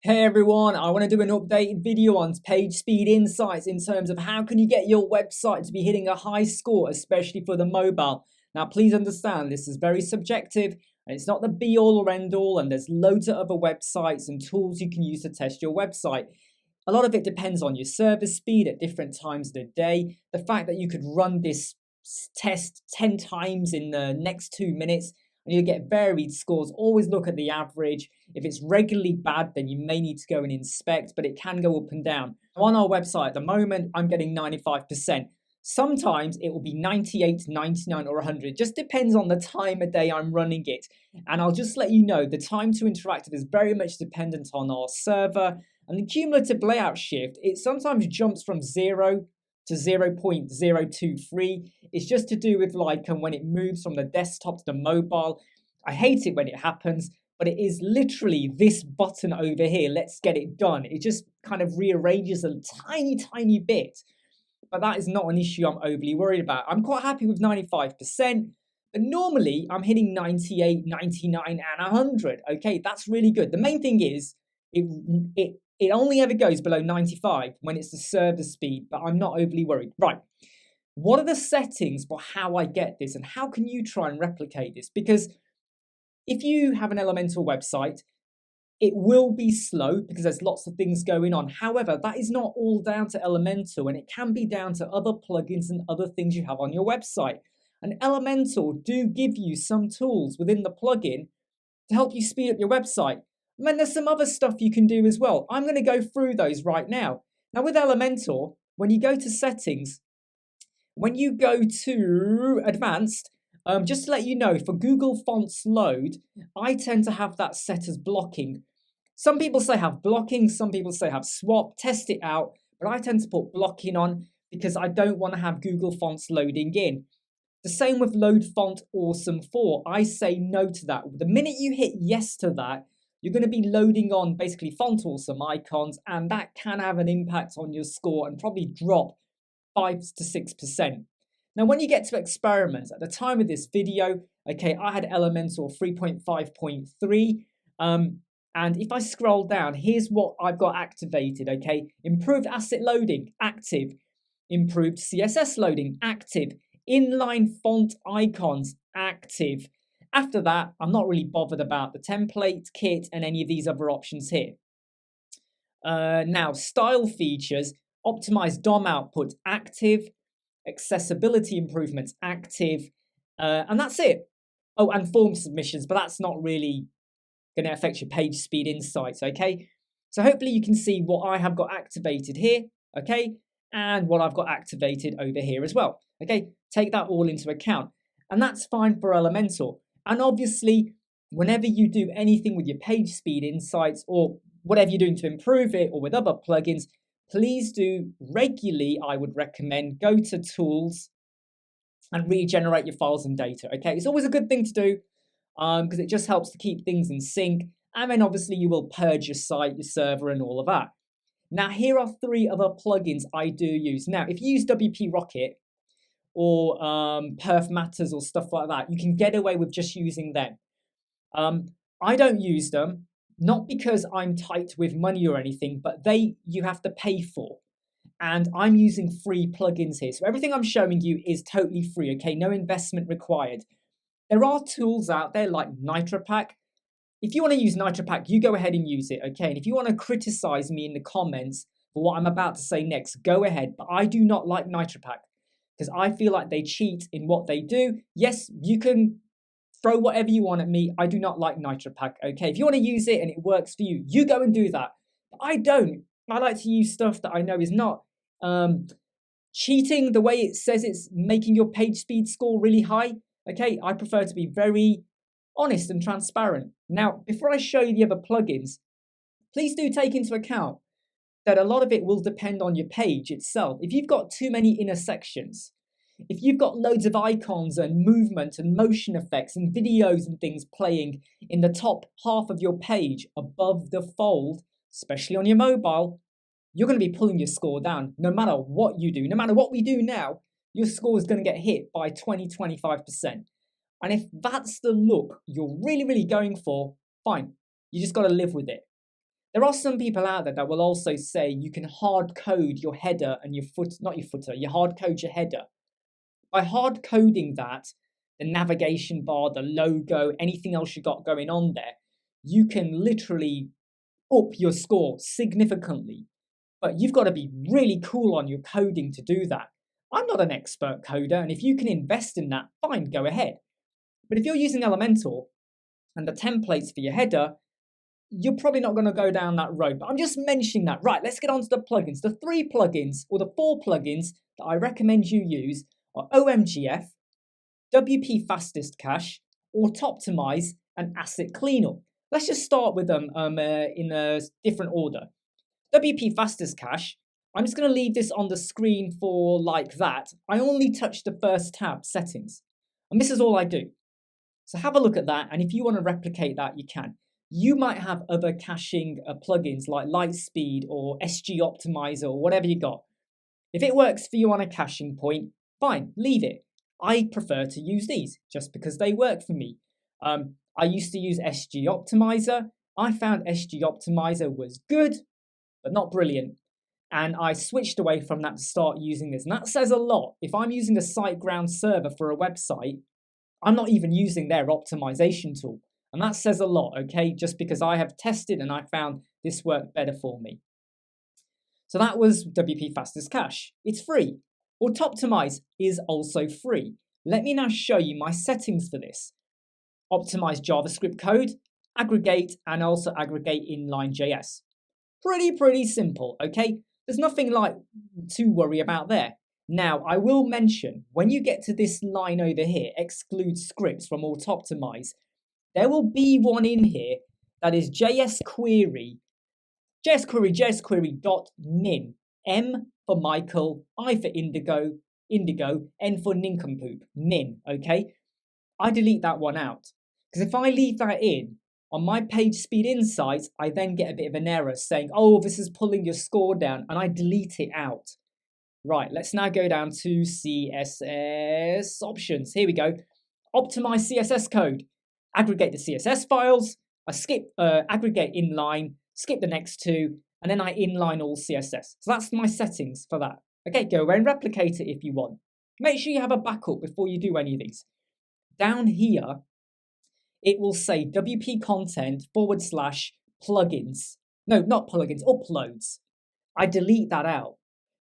Hey everyone, I want to do an updated video on page speed insights in terms of how can you get your website to be hitting a high score, especially for the mobile. Now please understand this is very subjective and it's not the be all or end all, and there's loads of other websites and tools you can use to test your website. A lot of it depends on your server speed at different times of the day. The fact that you could run this test 10 times in the next 2 minutes and you get varied scores. Always look at the average. If it's regularly bad, then you may need to go and inspect, but it can go up and down. On our website at the moment, I'm getting 95%. Sometimes it will be 98, 99, or 100. Just depends on the time of day I'm running it. And I'll just let you know, the time to interactive is very much dependent on our server. And the cumulative layout shift, it sometimes jumps from 0 to 0.023. It's just to do with when it moves from the desktop to the mobile. I hate it when it happens, but it is literally this button over here, let's get it done. It just kind of rearranges a tiny bit, but that is not an issue I'm overly worried about. I'm quite happy with 95%, but normally I'm hitting 98, 99, and 100. Okay, that's really good. The main thing is it only ever goes below 95 when it's the server speed, but I'm not overly worried. Right, what are the settings for how I get this, and how can you try and replicate this? Because if you have an Elementor website, it will be slow because there's lots of things going on. However, that is not all down to Elementor, and it can be down to other plugins and other things you have on your website. And Elementor do give you some tools within the plugin to help you speed up your website. And then there's some other stuff you can do as well. I'm going to go through those right now. Now with Elementor, when you go to settings, when you go to advanced, just to let you know, for Google Fonts Load, I tend to have that set as blocking. Some people say have blocking, some people say have swap, test it out, but I tend to put blocking on because I don't want to have Google Fonts loading in. The same with Load Font Awesome 4. I say no to that. The minute you hit yes to that, you're going to be loading on basically Font Awesome icons, and that can have an impact on your score and probably drop 5 to 6%. Now, when you get to experiments, at the time of this video, okay, I had Elementor 3.5.3, and if I scroll down, here's what I've got activated, okay? Improved asset loading, active. Improved CSS loading, active. Inline font icons, active. After that, I'm not really bothered about the template, kit, and any of these other options here. Now, style features, optimize DOM output, active. Accessibility improvements, active. And that's it. Oh, and form submissions, but that's not really going to affect your page speed insights, okay? So hopefully you can see what I have got activated here, okay? And what I've got activated over here as well, okay? Take that all into account. And that's fine for Elementor. And obviously, whenever you do anything with your page speed insights or whatever you're doing to improve it or with other plugins, please do regularly, I would recommend, go to tools and regenerate your files and data, okay? It's always a good thing to do because it just helps to keep things in sync. And then obviously you will purge your site, your server, and all of that. Now, here are 3 other plugins I do use. Now, if you use WP Rocket or Perf Matters or stuff like that, you can get away with just using them. I don't use them, not because I'm tight with money or anything, but you have to pay for. And I'm using free plugins here. So everything I'm showing you is totally free, okay? No investment required. There are tools out there like Nitropack. If you want to use Nitropack, you go ahead and use it, okay? And if you want to criticize me in the comments for what I'm about to say next, go ahead. But I do not like Nitropack because I feel like they cheat in what they do. Yes, you can throw whatever you want at me. I do not like Nitropack, okay? If you want to use it and it works for you, you go and do that. But I don't. I like to use stuff that I know is not cheating the way it says it's making your page speed score really high, okay? I prefer to be very honest and transparent. Now, before I show you the other plugins, please do take into account that a lot of it will depend on your page itself. If you've got too many intersections, if you've got loads of icons and movement and motion effects and videos and things playing in the top half of your page above the fold, especially on your mobile, you're going to be pulling your score down no matter what you do. No matter what we do now, your score is going to get hit by 20-25%. And if that's the look you're really going for, fine. You just got to live with it. There are some people out there that will also say you can hard code your header and your footer, not your footer, you hard code your header. By hard coding that, the navigation bar, the logo, anything else you got going on there, you can literally up your score significantly. But you've got to be really cool on your coding to do that. I'm not an expert coder, and if you can invest in that, fine, go ahead. But if you're using Elementor and the templates for your header, you're probably not going to go down that road. But I'm just mentioning that. Right, let's get on to the plugins. The 3 plugins, or the 4 plugins that I recommend you use are OMGF, WP Fastest Cache, Autoptimize, and Asset Cleanup. Let's just start with them in a different order. WP Fastest Cache, I'm just going to leave this on the screen for like that. I only touched the first tab, Settings, and this is all I do. So have a look at that, and if you want to replicate that, you can. You might have other caching plugins like Lightspeed or SG Optimizer or whatever you got. If it works for you on a caching point, fine, leave it. I prefer to use these just because they work for me. I used to use SG Optimizer. I found SG Optimizer was good, but not brilliant. And I switched away from that to start using this. And that says a lot. If I'm using a SiteGround server for a website, I'm not even using their optimization tool. And that says a lot, okay? Just because I have tested and I found this worked better for me. So that was WP Fastest Cache. It's free. Autoptimize is also free. Let me now show you my settings for this. Optimize JavaScript code, aggregate, and also aggregate inline.js. Pretty simple, okay? There's nothing like to worry about there. Now, I will mention, when you get to this line over here, exclude scripts from Autoptimize, there will be one in here that is JSQuery dot min, M for Michael, I for Indigo, N for nincompoop, min, okay? I delete that one out, because if I leave that in, on my page speed insights, I then get a bit of an error saying, oh, this is pulling your score down, and I delete it out. Right, let's now go down to CSS options. Here we go. Optimize CSS code. Aggregate the CSS files. I skip aggregate inline, skip the next 2, and then I inline all CSS. So that's my settings for that. Okay, go away and replicate it if you want. Make sure you have a backup before you do any of these. Down here, it will say WP content / plugins. No, not plugins, uploads. I delete that out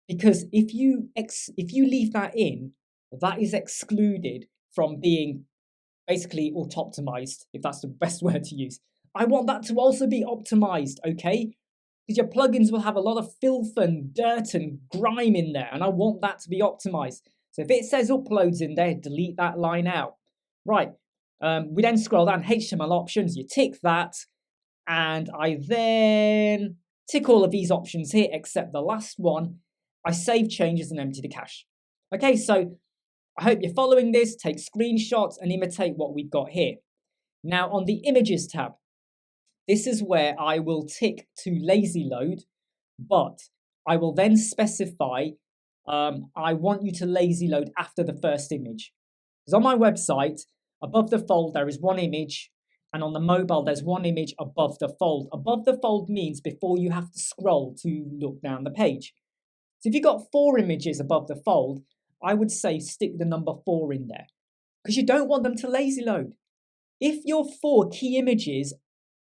because if you leave that in, that is excluded from being basically auto-optimized, if that's the best word to use. I want that to also be optimized, okay? Because your plugins will have a lot of filth and dirt and grime in there, and I want that to be optimized. So if it says uploads in there, delete that line out. Right, we then scroll down, HTML options, you tick that, and I then tick all of these options here except the last one. I save changes and empty the cache. Okay, so I hope you're following this, take screenshots and imitate what we've got here. Now on the images tab, this is where I will tick to lazy load, but I will then specify I want you to lazy load after the first image. Because on my website, above the fold, there is one image, and on the mobile, there's one image above the fold. Above the fold means before you have to scroll to look down the page. So if you've got 4 images above the fold, I would say stick the number 4 in there because you don't want them to lazy load. If your 4 key images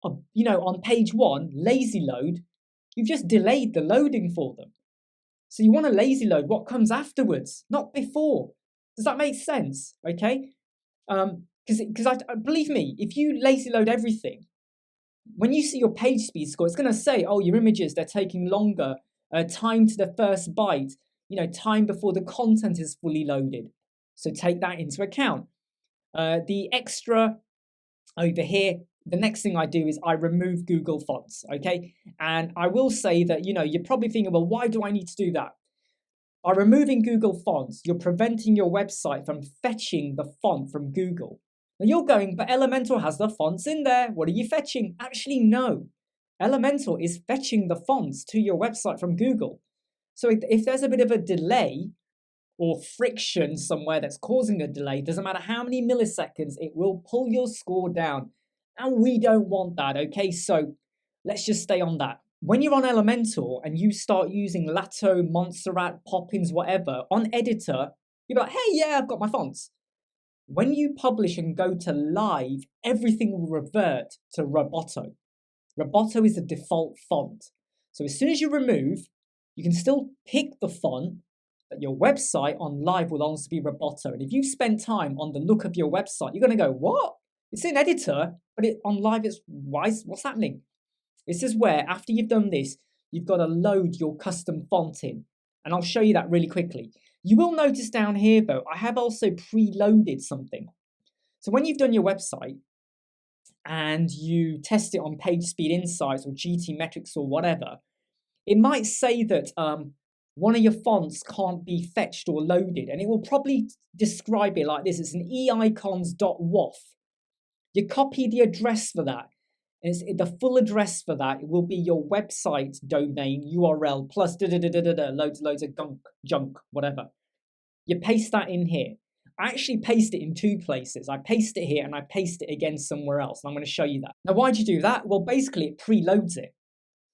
are, on page 1, lazy load, you've just delayed the loading for them. So you want to lazy load what comes afterwards, not before. Does that make sense? Okay. Because believe me, if you lazy load everything, when you see your page speed score, it's going to say, oh, your images, they're taking longer, time to the first byte, time before the content is fully loaded. So take that into account. The extra over here, the next thing I do is I remove Google Fonts, okay? And I will say that, you're probably thinking, well, why do I need to do that? By removing Google Fonts, you're preventing your website from fetching the font from Google. Now you're going, but Elementor has the fonts in there. What are you fetching? Actually, no. Elementor is fetching the fonts to your website from Google. So if there's a bit of a delay or friction somewhere that's causing a delay, doesn't matter how many milliseconds, it will pull your score down. And we don't want that, okay? So let's just stay on that. When you're on Elementor and you start using Lato, Montserrat, Poppins, whatever, on editor, you'll be like, hey, yeah, I've got my fonts. When you publish and go to live, everything will revert to Roboto. Roboto is the default font. So as soon as you remove, you can still pick the font, but your website on live will also be Roboto. And if you've spent time on the look of your website, you're going to go, what? It's in editor, but on live, what's happening? This is where, after you've done this, you've got to load your custom font in. And I'll show you that really quickly. You will notice down here, though, I have also preloaded something. So when you've done your website and you test it on PageSpeed Insights or GT Metrics or whatever, it might say that one of your fonts can't be fetched or loaded. And it will probably describe it like this. It's an eicons.wof. You copy the address for that. The full address for that will be your website domain URL plus loads of junk, whatever. You paste that in here. I actually paste it in two places. I paste it here and I paste it again somewhere else. And I'm going to show you that. Now, why'd you do that? Well, basically it preloads it.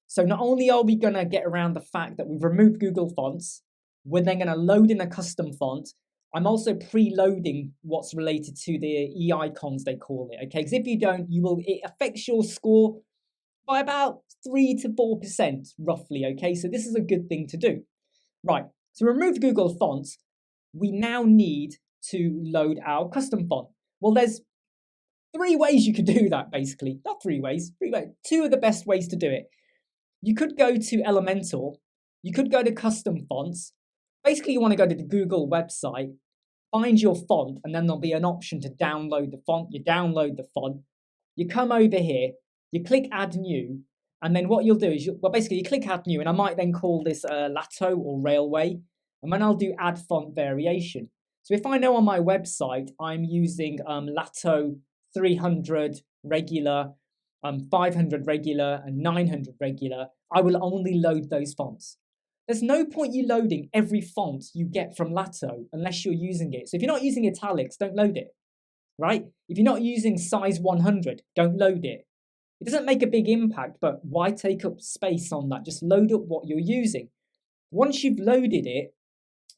So not only are we going to get around the fact that we've removed Google Fonts, we're then going to load in a custom font. I'm also preloading what's related to the eicons, they call it, okay? Because if you don't, it affects your score by about 3 to 4%, roughly, okay? So this is a good thing to do. Right, so remove Google Fonts. We now need to load our custom font. Well, there's 3 ways you could do that, basically. Not 3 ways, 3 ways. 2 of the best ways to do it. You could go to Elementor. You could go to custom fonts. Basically, you want to go to the Google website, find your font, and then there'll be an option to download the font. You download the font. You come over here. You click Add New. And then what you'll do is, basically, you click Add New. And I might then call this Lato or Railway. And then I'll do Add Font Variation. So if I know on my website I'm using Lato 300 regular, 500 regular, and 900 regular, I will only load those fonts. There's no point you loading every font you get from Lato unless you're using it. So if you're not using italics, don't load it, right? If you're not using size 100, don't load it. It doesn't make a big impact, but why take up space on that? Just load up what you're using. Once you've loaded it,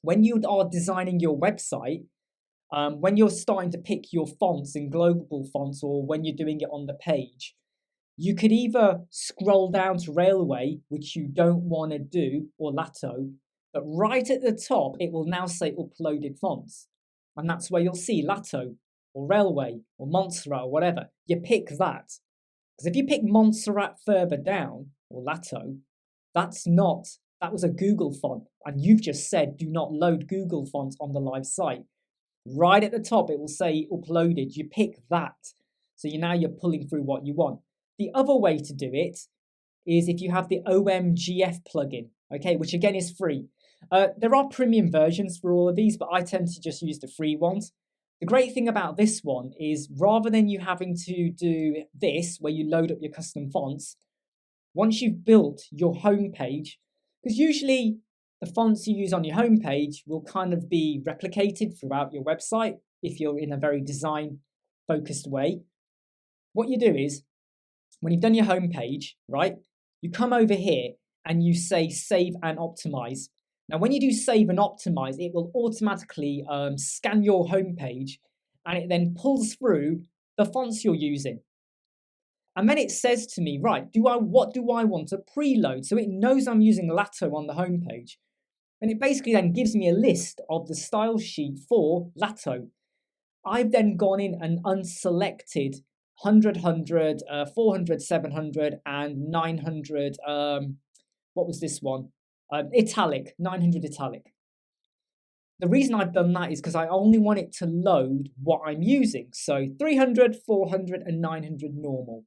when you are designing your website, when you're starting to pick your fonts in global fonts or when you're doing it on the page, you could either scroll down to Railway, which you don't want to do, or Lato, but right at the top, it will now say uploaded fonts. And that's where you'll see Lato or Railway or Montserrat or whatever. You pick that. Because if you pick Montserrat further down, or Lato, that was a Google font. And you've just said, do not load Google fonts on the live site. Right at the top, it will say uploaded. You pick that. So now you're pulling through what you want. The other way to do it is if you have the OMGF plugin, okay, which again is free. There are premium versions for all of these, but I tend to just use the free ones. The great thing about this one is rather than you having to do this, where you load up your custom fonts, once you've built your home page, because usually the fonts you use on your home page will kind of be replicated throughout your website if you're in a very design-focused way. What you do is, when you've done your home page, right, you come over here and you say save and optimize. Now, when you do save and optimize, it will automatically scan your home page and it then pulls through the fonts you're using. And then it says to me, right, what do I want to preload? So it knows I'm using Lato on the home page. And it basically then gives me a list of the style sheet for Lato. I've then gone in and unselected 100, 100, 400, 700, and 900, what was this one? Italic, 900 italic. The reason I've done that is because I only want it to load what I'm using. So 300, 400, and 900 normal.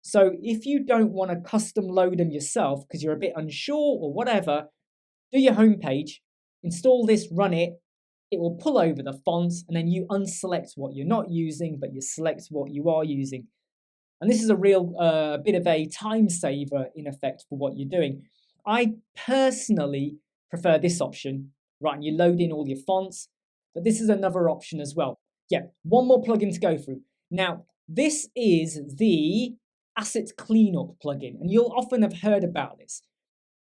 So if you don't want to custom load them yourself because you're a bit unsure or whatever, do your homepage, install this, run it. It will pull over the fonts and then you unselect what you're not using, but you select what you are using. And this is a real bit of a time saver in effect for what you're doing. I personally prefer this option, right? And you load in all your fonts, but this is another option as well. Yeah, one more plugin to go through. Now, this is the asset cleanup plugin. And you'll often have heard about this.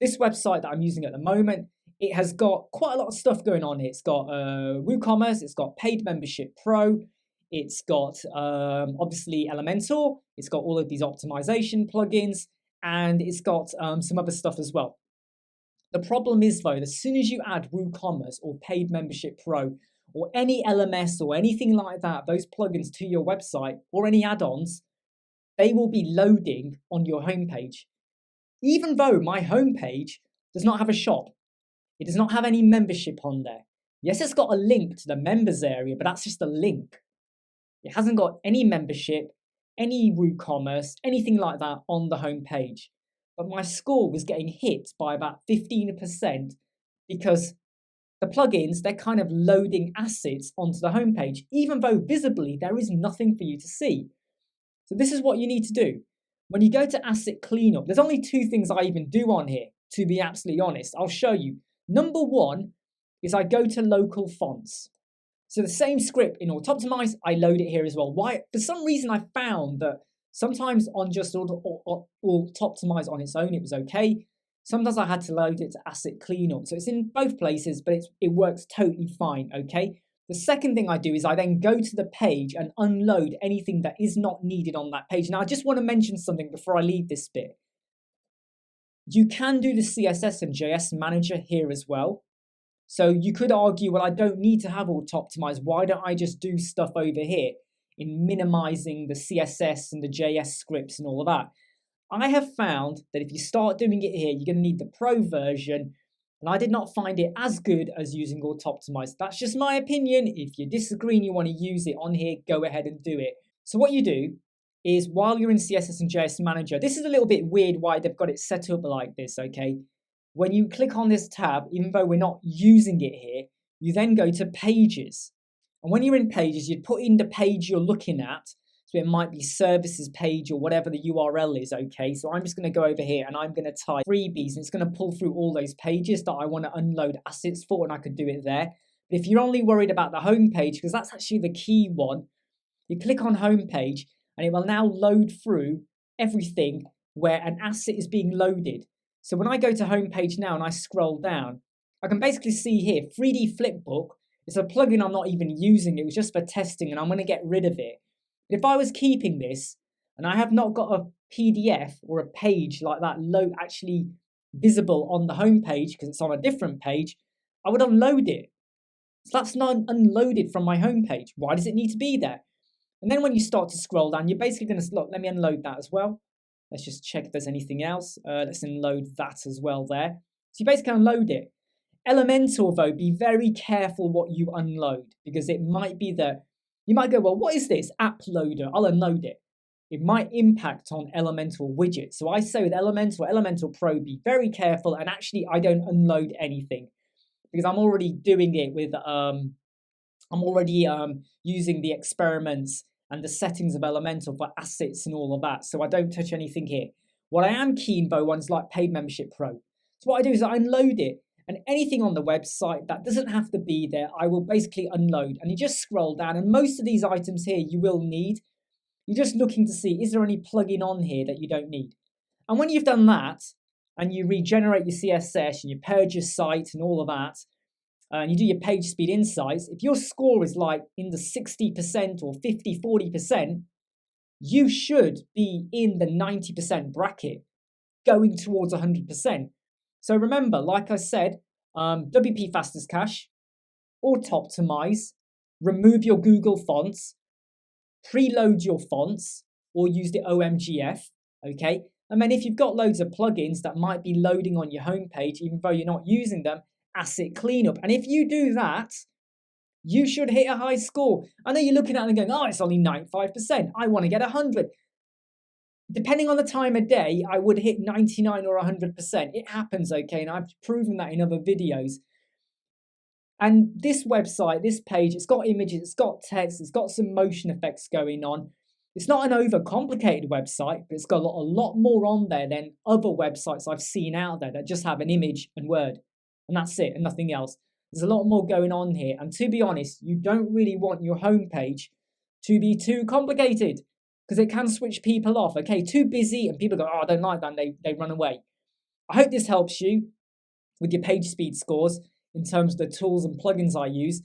This website that I'm using at the moment, it has got quite a lot of stuff going on here. It's got WooCommerce, it's got Paid Membership Pro, it's got obviously Elementor, it's got all of these optimization plugins, and it's got some other stuff as well. The problem is though, as soon as you add WooCommerce or Paid Membership Pro or any LMS or anything like that, those plugins to your website or any add-ons, they will be loading on your homepage. Even though my homepage does not have a shop, it does not have any membership on there. Yes, it's got a link to the members area, but that's just a link. It hasn't got any membership, any WooCommerce, anything like that on the homepage. But my score was getting hit by about 15% because the plugins, they're kind of loading assets onto the homepage, even though visibly there is nothing for you to see. So this is what you need to do. When you go to asset cleanup, there's only two things I even do on here, to be absolutely honest. I'll show you. Number one is I go to local fonts. So the same script in Autoptimize, I load it here as well. Why? For some reason, I found that sometimes on just Autoptimize on its own, it was okay. Sometimes I had to load it to asset cleanup. So it's in both places, but it works totally fine, okay? The second thing I do is I then go to the page and unload anything that is not needed on that page. Now, I just want to mention something before I leave this bit. You can do the CSS and JS manager here as well. So you could argue, well, I don't need to have Autoptimize. Why don't I just do stuff over here in minimizing the CSS and the JS scripts and all of that? I have found that if you start doing it here, you're going to need the Pro version. And I did not find it as good as using Autoptimize. That's just my opinion. If you disagree and you want to use it on here, go ahead and do it. So what you do is while you're in CSS and JS Manager, this is a little bit weird why they've got it set up like this, okay? When you click on this tab, even though we're not using it here, you then go to Pages. And when you're in Pages, you'd put in the page you're looking at. So it might be services page or whatever the URL is, okay? So I'm just going to go over here and I'm going to type freebies and it's going to pull through all those pages that I want to unload assets for, and I could do it there. But if you're only worried about the home page, because that's actually the key one, you click on home page and it will now load through everything where an asset is being loaded. So when I go to home page now and I scroll down, I can basically see here 3D Flipbook. It's a plugin I'm not even using. It was just for testing and I'm going to get rid of it. If I was keeping this and I have not got a PDF or a page like that actually visible on the home page because it's on a different page, I would unload it. So that's not unloaded from my home page. Why does it need to be there? And then when you start to scroll down, you're basically going to look, let me unload that as well. Let's just check if there's anything else. Let's unload that as well there. So you basically unload it. Elementor though, be very careful what you unload because it might be that you might go, well, what is this? App loader, I'll unload it. It might impact on Elementor widgets. So I say with Elementor Pro, be very careful. And actually, I don't unload anything because I'm already doing it with, I'm already using the experiments and the settings of Elementor for assets and all of that. So I don't touch anything here. What I am keen though on is like Paid Membership Pro. So what I do is I unload it. And anything on the website that doesn't have to be there, I will basically unload. And you just scroll down, and most of these items here you will need. You're just looking to see, is there any plugin on here that you don't need? And when you've done that, and you regenerate your CSS, and you purge your site and all of that, and you do your page speed insights, if your score is like in the 60% or 50, 40%, you should be in the 90% bracket, going towards 100%. So remember, like I said, WP Fastest Cache, Autoptimize, remove your Google fonts, preload your fonts, or use the OMGF, okay? And then if you've got loads of plugins that might be loading on your homepage, even though you're not using them, asset cleanup. And if you do that, you should hit a high score. I know you're looking at it and going, oh, it's only 95%. I want to get 100. Depending on the time of day, I would hit 99 or 100%. It happens, okay? And I've proven that in other videos. And this website, this page, it's got images, it's got text, it's got some motion effects going on. It's not an overcomplicated website, but it's got a lot more on there than other websites I've seen out there that just have an image and word. And that's it, and nothing else. There's a lot more going on here. And to be honest, you don't really want your homepage to be too complicated, because it can switch people off. Okay, too busy and people go, oh, I don't like that, and they run away. I hope this helps you with your page speed scores in terms of the tools and plugins I use.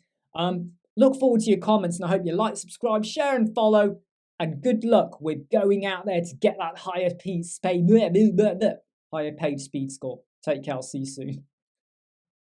Look forward to your comments, and I hope you like, subscribe, share, and follow. And good luck with going out there to get that higher page speed score. Take care, I'll see you soon.